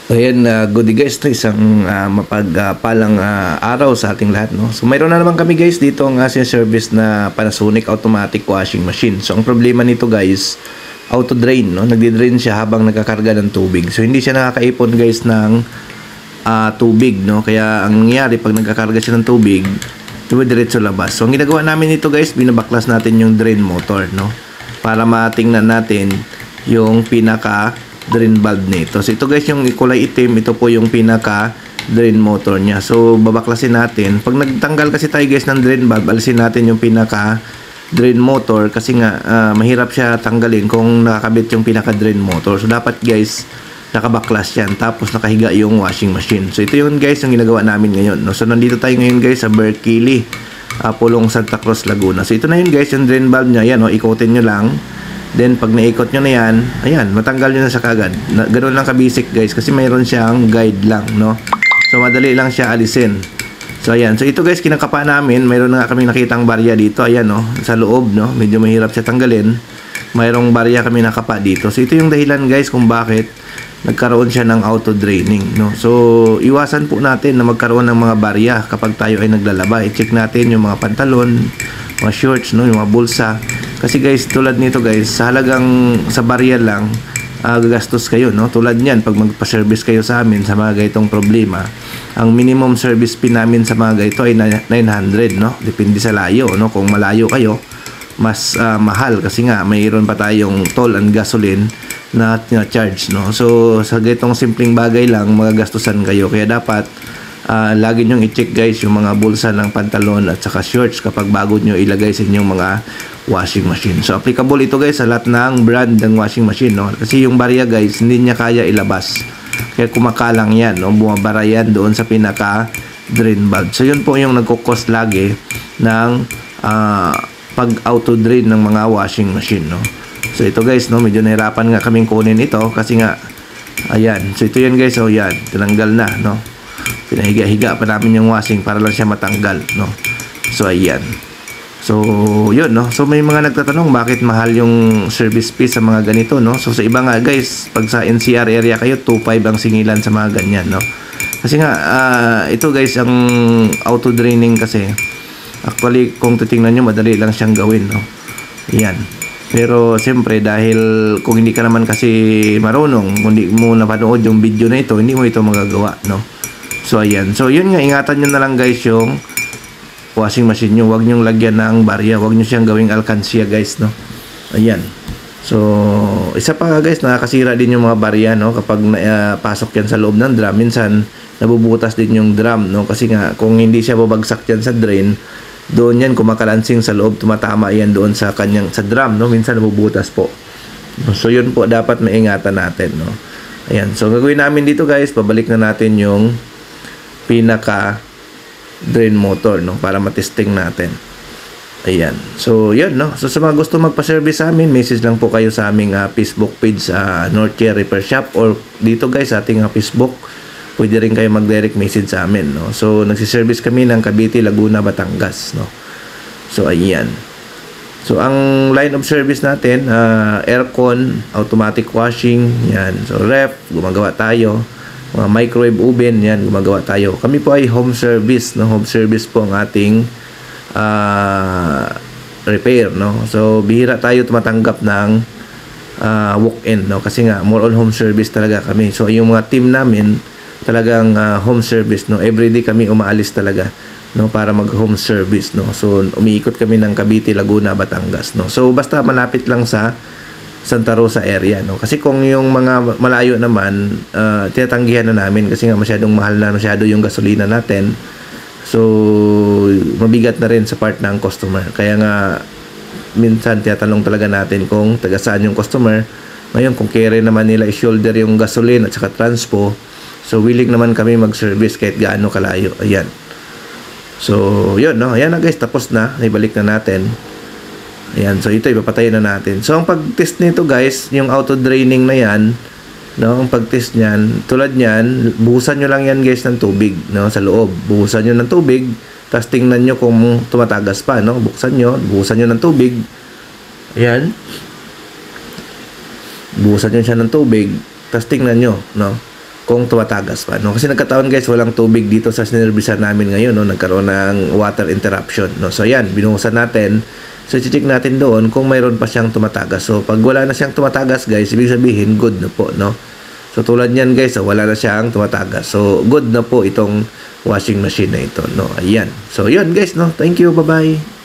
Ayan, good day guys, ito isang mapagpalang araw sa ating lahat, no? So mayroon na naman kami guys dito ang service na Panasonic automatic washing machine. So ang problema nito guys, auto drain, no? Nagdi-drain siya habang nagkakarga ng tubig. So hindi siya nakakaipon guys ng tubig, no? Kaya ang nangyayari pag nagkakarga siya ng tubig, diretso labas. So ang ginagawa namin nito guys, binabaklas natin yung drain motor, no? Para matingnan natin yung pinaka drain valve nito. So ito guys yung kulay itim, ito po yung pinaka drain motor niya. So babaklasin natin. Pag nagtanggal kasi tayo guys ng drain valve, alisin natin yung pinaka drain motor kasi nga mahirap siya tanggalin kung nakakabit yung pinaka drain motor. So dapat guys nakabaklas yan, tapos nakahiga yung washing machine. So ito yun guys yung ginagawa namin ngayon, no? So nandito tayo ngayon guys sa Berkeley, Pulong Santa Cruz, Laguna. So ito na yun guys yung drain valve niya. Yan, o, ikotin nyo lang. Then, pag naikot nyo na yan, ayan, matanggal nyo na sa kagad. Ganun lang ka-basic guys, kasi mayroon siyang guide lang, no? So, madali lang siya alisin. So, ayan. So, ito guys, kinakapa namin. Mayroon na nga kami nakitang barya dito. Ayan, no? Sa loob, no? Medyo mahirap siya tanggalin. Mayroong barya kami nakapa dito. So, ito yung dahilan guys kung bakit nagkaroon siya ng auto-draining, no? So, iwasan po natin na magkaroon ng mga barya kapag tayo ay naglalaba. I-check natin yung mga pantalon, mga shorts, no? Yung mga bulsa. Kasi guys, tulad nito guys, sa halagang sa barya lang, gagastos kayo, no? Tulad niyan, pag magpa-service kayo sa amin sa mga ganitong problema, ang minimum service fee namin sa mga ganito ay 900, no? Depende sa layo, no? Kung malayo kayo, mas mahal kasi nga mayroon pa tayong toll and gasoline na charge, no? So sa ganitong simpleng bagay lang magagastusan kayo, kaya dapat lagi nyong i-check guys yung mga bulsa ng pantalon at saka shorts kapag bago nyo ilagay sa inyong mga washing machine. So applicable ito guys sa lahat ng brand ng washing machine, no? Kasi yung barya guys hindi niya kaya ilabas, kaya kumakalang yan, no? Bumabara yan doon sa pinaka drain valve. So yun po yung nagkukos lagi ng pag auto drain ng mga washing machine, no? So ito guys, no, medyo nahirapan nga kaming kunin ito kasi nga ayan. So ito yan guys, oh yan, tinanggal na, no? Pinahiga-higa pa namin yung washing para lang siya matanggal, no? So ayan. So yun, no? So may mga nagtatanong bakit mahal yung service fee sa mga ganito, no? So sa iba nga guys, pag sa NCR area kayo 2.5 ang singilan sa mga ganyan, no? Kasi nga ito guys ang auto draining kasi actually kung titingnan nyo madali lang siyang gawin, no? Yan. Pero siyempre dahil kung hindi ka naman kasi marunong, kung hindi mo napanood yung video na ito, hindi mo ito magagawa, no? So ayan. So yun nga, ingatan nyo na lang guys yung washing machine nyo. Huwag nyo lagyan ng barya, huwag nyo siyang gawing alkansya guys, no? Ayan. So isa pa nga guys, nakakasira din yung mga barya, no? Kapag pasok yan sa loob ng drum, minsan nabubutas din yung drum, no? Kasi nga kung hindi siya babagsak yan sa drain, doon yan kumakalansing sa loob, tumatama yan doon sa kanyang sa drum, no? Minsan nabubutas po. So yun po dapat maingatan natin, no? Ayan. So gagawin namin dito guys, pabalik na natin yung pinaka drain motor, no? Para matesting natin. Ayan. So yun, no? So sa mga gusto magpa-service sa amin, message lang po kayo sa aming Facebook page sa Northshire Repair Shop, or dito guys sa ating Facebook. Pwede rin kayo mag-direct message sa amin, no? So, nagsiservice kami ng Cavite, Laguna, Batangas, no? So, ayan. So, ang line of service natin, aircon, automatic washing, yan. So, ref, gumagawa tayo. Mga microwave oven, yan, gumagawa tayo. Kami po ay home service, no? Home service po ang ating repair, no? So, bihira tayo tumatanggap ng walk-in, no? Kasi nga, more on home service talaga kami. So, yung mga team namin, talagang home service, no? Everyday kami umaalis talaga, no, para mag home service, no? So umiikot kami ng Cavite, Laguna, Batangas, no? So basta malapit lang sa Santa Rosa area, no? Kasi kung yung mga malayo naman, tinatanggihan na namin kasi nga masyadong mahal na masyado yung gasolina natin. So mabigat na rin sa part ng customer. Kaya nga minsan tinatanong talaga natin kung taga saan yung customer. Ngayon kung kaya naman nila i-shoulder yung gasoline at saka transpo, so willing naman kami mag-service kahit gaano kalayo. Ayan. So yun, no? Ayan na guys, tapos na. Ibalik na natin. Ayan. So ito ipapatayin na natin. So ang pag-test nito guys, yung auto draining na yan, no? Ang pag-test niyan, tulad niyan, buhusan nyo lang yan guys ng tubig, no? Sa loob. Buhusan nyo ng tubig, tapos tingnan nyo kung tumatagas pa, no? Buksan nyo, buhusan nyo ng tubig. Ayan. Buhusan nyo siya ng tubig, tapos tingnan nyo, no? kung tumatagas pa, no? Kasi nagkataon guys, walang tubig dito sa sinerbisan namin ngayon, no? Nagkaroon ng water interruption, no? So ayan, binuhusan natin. So i-check natin doon kung mayroon pa siyang tumatagas. So pag wala na siyang tumatagas guys, ibig sabihin good na po, no? So tulad niyan guys, wala na siyang tumatagas. So good na po itong washing machine na ito, no? Ayan. So yun guys, no? Thank you, bye-bye.